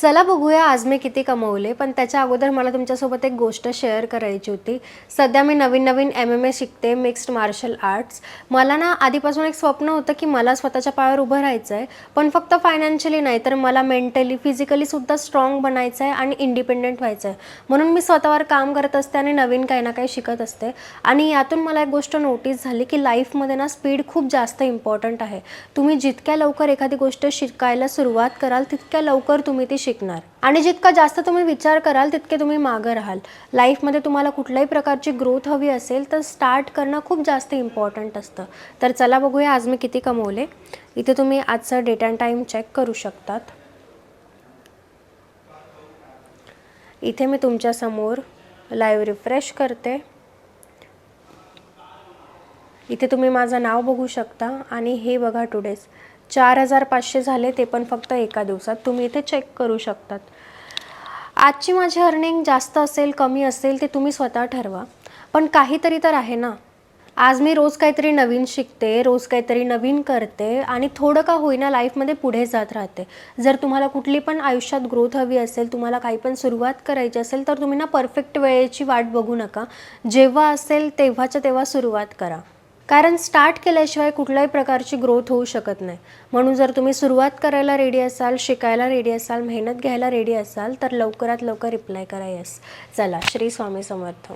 चला बघूया आज मी किती कमवले. पण त्याच्या अगोदर मला तुमच्यासोबत एक गोष्ट शेअर करायची होती. सध्या मी नवीन MMA शिकते, मिक्स्ड मार्शल आर्ट्स. मला ना आधीपासून एक स्वप्न होतं की मला स्वतःच्या पायावर उभं राहायचं आहे, पण फक्त फायनान्शियली नाही तर मला मेंटली फिजिकलीसुद्धा स्ट्रॉंग बनायचं आहे आणि इंडिपेंडेंट व्हायचं आहे. म्हणून मी स्वतःवर काम करत असते आणि नवीन काही ना काही शिकत असते. आणि यातून मला एक गोष्ट नोटीस झाली की लाईफमध्ये ना स्पीड खूप जास्त इम्पॉर्टंट आहे. तुम्ही जितक्या लवकर एखादी गोष्ट शिकायला सुरुवात कराल तितक्या लवकर तुम्ही ती शिकणार आणि जितका जास्त तुम्ही विचार कराल तितके तुम्ही मागे राहाल. लाईफमध्ये तुम्हाला कुठल्याही प्रकारची ग्रोथ हवी असेल तर स्टार्ट करणं खूप जास्त इम्पॉर्टंट असतं. तर चला बघूया आज मी किती कमवले. इथे तुम्ही आजचा डेट अँड टाईम चेक करू शकतात. इथे मी तुमच्यासमोर लाईव्ह रिफ्रेश करते. इथे तुम्ही माझं नाव बघू शकता आणि हे बघा टुडेज 4500 झाले, ते पण फक्त एका दिवसात. तुम्ही इथे चेक करू शकतात. आजची माझी अर्निंग जास्त असेल कमी असेल ते तुम्ही स्वतः ठरवा, पण काहीतरी तर आहे ना. आज मी रोज काहीतरी नवीन शिकते, रोज काहीतरी नवीन करते आणि थोडं का होईना लाईफमध्ये पुढे जात राहते. जर तुम्हाला कुठली पण आयुष्यात ग्रोथ हवी असेल, तुम्हाला काही पण सुरुवात करायची असेल तर तुम्ही ना परफेक्ट वेळेची वाट बघू नका. जेव्हा असेल तेव्हाच्या तेव्हा सुरुवात करा, कारण स्टार्ट केल्याशिवाय कुठल्याही प्रकारची ग्रोथ होऊ शकत नाही. म्हणून जर तुम्ही सुरुवात करायला रेडी असाल, शिकायला रेडी असाल, मेहनत घ्यायला रेडी असाल तर लवकरात लवकर रिप्लाय करा येस. चला, श्री स्वामी समर्थ.